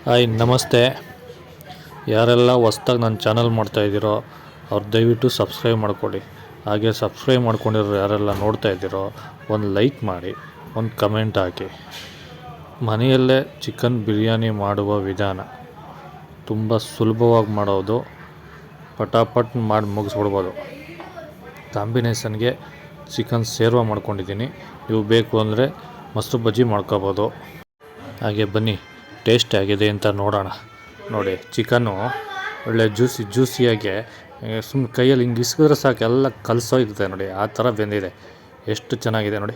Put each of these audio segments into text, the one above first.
Hi ನಮಸ್ತೆ. ಯಾರೆಲ್ಲ ಹೊಸ್ದಾಗಿ ನನ್ನ ಚಾನಲ್ ಮಾಡ್ತಾಯಿದ್ದೀರೋ ಅವ್ರು ದಯವಿಟ್ಟು ಸಬ್ಸ್ಕ್ರೈಬ್ ಮಾಡಿಕೊಡಿ. ಹಾಗೆ ಸಬ್ಸ್ಕ್ರೈಬ್ ಮಾಡ್ಕೊಂಡಿರೋ ಯಾರೆಲ್ಲ ನೋಡ್ತಾ ಇದ್ದೀರೋ ಒಂದು ಲೈಕ್ ಮಾಡಿ, ಒಂದು ಕಮೆಂಟ್ ಹಾಕಿ. ಮನೆಯಲ್ಲೇ ಚಿಕನ್ ಬಿರಿಯಾನಿ ಮಾಡುವ ವಿಧಾನ ತುಂಬ ಸುಲಭವಾಗಿ ಮಾಡೋದು, ಪಟಾಪಟ್ ಮಾಡಿ ಮುಗಿಸ್ಬಿಡ್ಬೋದು. ಕಾಂಬಿನೇಷನ್ಗೆ ಚಿಕನ್ ಸೇರ್ವ ಮಾಡ್ಕೊಂಡಿದ್ದೀನಿ. ಇವು ಬೇಕು ಅಂದರೆ ಮೊಸರು ಬಜ್ಜಿ ಮಾಡ್ಕೋಬೋದು. ಹಾಗೆ ಬನ್ನಿ ಟೇಸ್ಟ್ ಆಗಿದೆ ಅಂತ ನೋಡೋಣ. ನೋಡಿ, ಚಿಕನ್ನು ಒಳ್ಳೆ ಜ್ಯೂಸಿಯಾಗೆ ಸುಮ್ಮನೆ ಕೈಯಲ್ಲಿ ಹಿಂಗೆ ಇಸ್ಕಿದ್ರೆ ಸಾಕು, ಎಲ್ಲ ಕಲಸೋಯ್ತದೆ ನೋಡಿ, ಆ ಥರ ಬೆಂದಿದೆ. ಎಷ್ಟು ಚೆನ್ನಾಗಿದೆ ನೋಡಿ.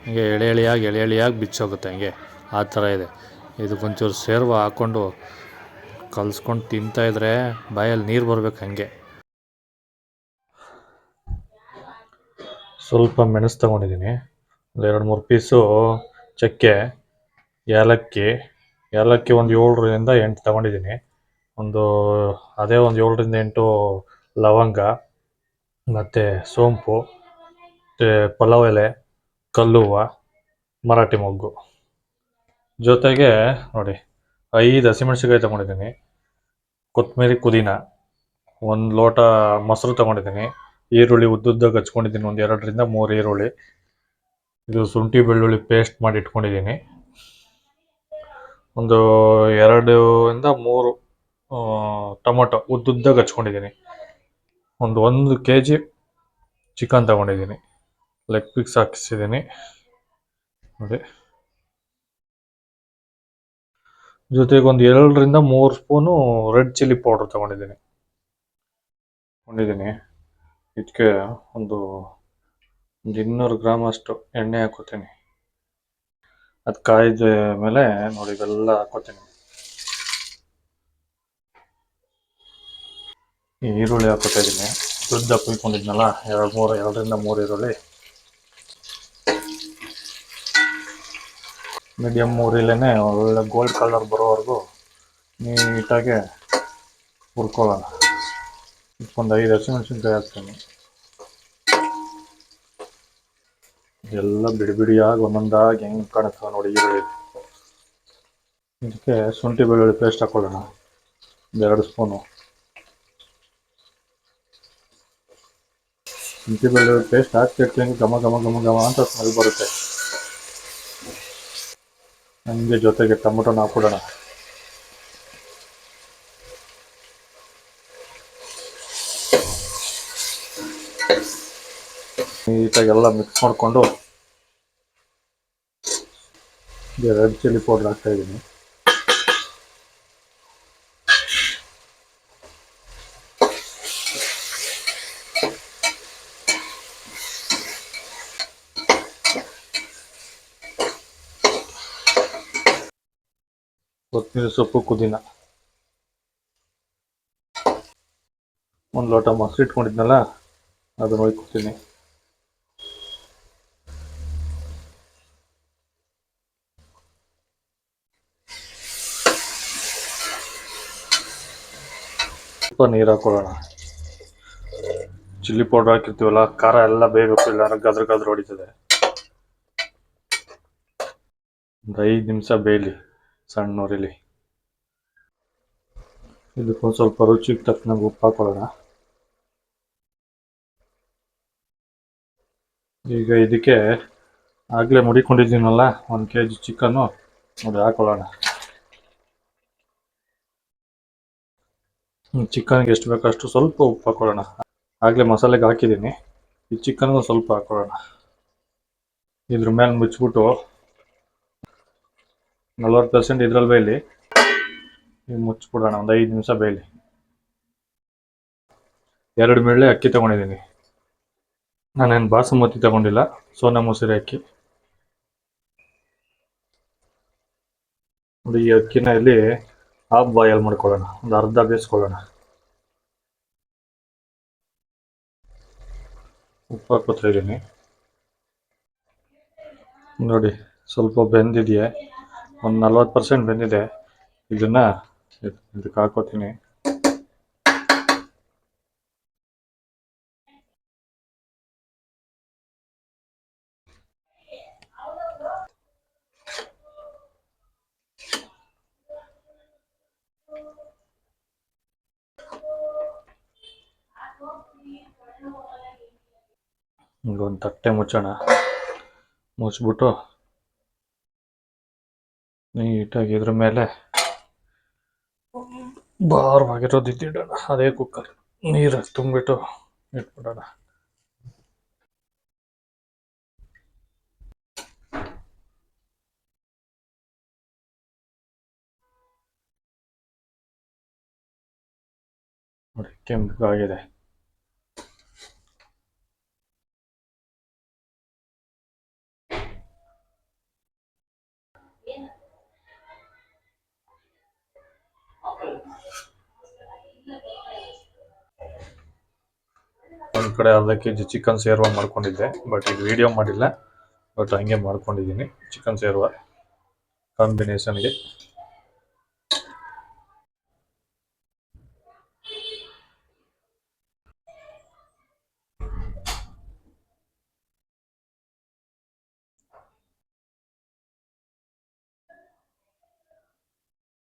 ಹಿಂಗೆ ಎಳೆ ಎಳೆಯಾಗಿ ಬಿಚ್ಚೋಗುತ್ತೆ, ಹಿಂಗೆ ಆ ಥರ ಇದೆ. ಇದಕ್ಕೊಂಚೂರು ಸೇರ್ವ ಹಾಕ್ಕೊಂಡು ಕಲಿಸ್ಕೊಂಡು ತಿಂತಾಯಿದ್ರೆ ಬಾಯಲ್ಲಿ ನೀರು ಬರಬೇಕು. ಹಾಗೆ ಸ್ವಲ್ಪ ಮೆಣಸು ತೊಗೊಂಡಿದ್ದೀನಿ, ಒಂದು 2-3 ಪೀಸು ಚಕ್ಕೆ, ಏಲಕ್ಕಿ ಒಂದು 7-8 ತೊಗೊಂಡಿದ್ದೀನಿ. ಅದೇ ಒಂದು 7-8 ಲವಂಗ, ಮತ್ತು ಸೋಂಪು, ಮತ್ತು ಪಲಾವ್ ಎಲೆ, ಕಲ್ಲುವ್ವ, ಮರಾಠಿ ಮೊಗ್ಗು. ಜೊತೆಗೆ ನೋಡಿ 5 ಹಸಿಮೆಣ್ಸಿಕಾಯಿ ತೊಗೊಂಡಿದ್ದೀನಿ, ಕೊತ್ತಂಬರಿ, ಪುದೀನ, 1 ಲೋಟ ಮೊಸರು ತೊಗೊಂಡಿದ್ದೀನಿ, ಈರುಳ್ಳಿ ಉದ್ದುದ್ದಾಗ ಹಚ್ಕೊಂಡಿದ್ದೀನಿ, ಒಂದು 2-3 ಈರುಳ್ಳಿ, ಇದು ಶುಂಠಿ ಬೆಳ್ಳುಳ್ಳಿ ಪೇಸ್ಟ್ ಮಾಡಿ ಇಟ್ಕೊಂಡಿದ್ದೀನಿ, ಒಂದು 2-3 ಟೊಮೊಟೊ ಉದ್ದುದ್ದಾಗ ಹಚ್ಕೊಂಡಿದ್ದೀನಿ, ಒಂದು kg ಚಿಕನ್ ತಗೊಂಡಿದ್ದೀನಿ, ಲೆಗ್ ಪೀಸ್ ಹಾಕಿಸಿದ್ದೀನಿ ನೋಡಿ. ಜೊತೆಗೆ ಒಂದು 2-3 ಸ್ಪೂನು ರೆಡ್ ಚಿಲ್ಲಿ ಪೌಡ್ರ್ ತೊಗೊಂಡಿದ್ದೀನಿ. ಇದಕ್ಕೆ ಒಂದು 200 ಗ್ರಾಮ್ ಅಷ್ಟು ಎಣ್ಣೆ ಹಾಕೋತೀನಿ. ಅದು ಕಾಯ್ದ ಮೇಲೆ ನೋಡಿ ಇವೆಲ್ಲ ಹಾಕೋತೀನಿ. ಈ ಈರುಳ್ಳಿ ಹಾಕೋತಾ ಇದ್ದೀನಿ, ಉದ್ದ ಕುಯ್ಕೊಂಡಿದ್ನಲ್ಲ 2-3 ಈರುಳ್ಳಿ, ಮೀಡಿಯಮ್ ಉರಿಲೇ ಒಳ್ಳೆ ಗೋಲ್ಡ್ ಕಲರ್ ಬರೋವರೆಗೂ ನೀಟಾಗಿ ಹುರ್ಕೊಳ್ಳೋಣ. ಒಂದು 5 ಹಸಿಮೆಣ್ಸಿನ್ಕಾಯಿ ಹಾಕ್ತೀನಿ. ಎಲ್ಲ ಬಿಡಿಯಾಗಿ ಒಂದೊಂದಾಗಿ ಹೆಂಗೆ ಕಾಣುತ್ತೆ ನೋಡಿ ಈರುಳ್ಳಿ. ಇದಕ್ಕೆ ಶುಂಠಿ ಬೆಳ್ಳುಳ್ಳಿ ಪೇಸ್ಟ್ ಹಾಕೊಳ್ಳೋಣ, 2 ಸ್ಪೂನು. ಶುಂಠಿ ಬೆಳ್ಳುಳ್ಳಿ ಪೇಸ್ಟ್ ಹಾಕ್ತಿರ್ತೀನಿ, ಘಮ ಅಂತ ಸ್ಮೆಲ್ ಬರುತ್ತೆ. ಹಂಗೆ ಜೊತೆಗೆ ಟೊಮೊಟೊನ ಹಾಕ್ಬಿಡೋಣ. ನೀಟಾಗಿ ಎಲ್ಲ ಮಿಕ್ಸ್ ಮಾಡಿಕೊಂಡು ರೆಡ್ ಚಿಲ್ಲಿ ಪೌಡ್ರ್ ಹಾಕ್ತಾಯಿದ್ದೀನಿ. ಕೊತ್ತಂಬರಿ ಸೊಪ್ಪು, ಪುದೀನ, 1 ಲೋಟ ಮೊಸರು ಇಟ್ಕೊಂಡಿದ್ನಲ್ಲ ಅದನ್ನು ಒಯ್ಕೊತೀನಿ. ಸ್ವಲ್ಪ ನೀರು ಹಾಕೊಳ್ಳೋಣ. ಚಿಲ್ಲಿ ಪೌಡ್ರ್ ಹಾಕಿರ್ತೀವಲ್ಲ, ಖಾರ ಎಲ್ಲ ಬೇಯಬೇಕು, ಇಲ್ಲ ಗದ್ರ ಹೊಡಿತದೆ. ಒಂದು 5 ನಿಮಿಷ ಬೇಯಲಿ ಸಣ್ಣ ಉರಿಲಿ. ಇದಕ್ಕೊಂದು ಸ್ವಲ್ಪ ರುಚಿಗೆ ತಕ್ಕನಾಗ ಉಪ್ಪು ಹಾಕೊಳ್ಳೋಣ. ಈಗ ಇದಕ್ಕೆ ಆಗಲೇ ಮುಡಿಕೊಂಡಿದ್ದೀನಲ್ಲ 1 kg ಚಿಕನ್ನು ನೋಡಿ ಹಾಕೊಳ್ಳೋಣ. ಚಿಕನ್ಗೆ ಎಷ್ಟು ಬೇಕೋ ಅಷ್ಟು ಸ್ವಲ್ಪ ಉಪ್ಪು ಹಾಕೊಳ್ಳೋಣ. ಆಗಲೇ ಮಸಾಲೆಗೆ ಹಾಕಿದ್ದೀನಿ, ಈ ಚಿಕನ್ಗೂ ಸ್ವಲ್ಪ ಹಾಕೊಳ್ಳೋಣ. ಇದ್ರ ಮೇಲೆ ಮುಚ್ಚಿಬಿಟ್ಟು 40% ಇದ್ರಲ್ಲಿ ಬೇಯಲಿ, ಈಗ ಮುಚ್ಚಿಬಿಡೋಣ. ಒಂದು 5 ನಿಮಿಷ ಬೇಯಲಿ. 2 ಮೇಳೆ ಅಕ್ಕಿ ತೊಗೊಂಡಿದ್ದೀನಿ, ನಾನೇನು ಬಾಸುಮತಿ ತೊಗೊಂಡಿಲ್ಲ, ಸೋನಾ ಮಸೂರಿ ಅಕ್ಕಿ. ನೋಡಿ, ಈ ಅಕ್ಕಿನ ಇಲ್ಲಿ ಹಾಫ್ ಬಾಯಲ್ ಮಾಡ್ಕೊಳ್ಳೋಣ, ಒಂದು ಅರ್ಧ ಬೇಯಿಸ್ಕೊಳ್ಳೋಣ. ಉಪ್ಪು ಹಾಕೋತಾ ಇದ್ದೀನಿ ನೋಡಿ, ಸ್ವಲ್ಪ ಬೆಂದಿದೆಯೇ, ಒಂದು 40% ಬೆಂದಿದೆ. ಇದನ್ನು ಇದಕ್ಕೆ ಹಾಕೋತೀನಿ. ಹಿಂಗೊಂದು ತಟ್ಟೆ ಮುಚ್ಚಿಬಿಟ್ಟು ನೀಟಾಗಿ ಇದ್ರ ಮೇಲೆ ಭಾರವಾಗಿರೋದು ಇಟ್ಟಿಡೋಣ. ಅದೇ ಕುಕ್ಕರ್ ನೀರು ತುಂಬಿಟ್ಟು ಇಟ್ಬಿಡೋಣ. ನೋಡಿ ಕೆಂಪಗಾಗಿದೆ. ಒಂದು ಕಡೆ ಅರ್ಧ ಕೆಜಿ ಚಿಕನ್ ಸೇರ್ವ ಮಾಡ್ಕೊಂಡಿದ್ದೆ, ಬಟ್ ಇದು ವಿಡಿಯೋ ಮಾಡಿಲ್ಲ, ಬಟ್ ಹಂಗೆ ಮಾಡ್ಕೊಂಡಿದ್ದೀನಿ. ಚಿಕನ್ ಸೇರ್ವ ಕಾಂಬಿನೇಷನ್ಗೆ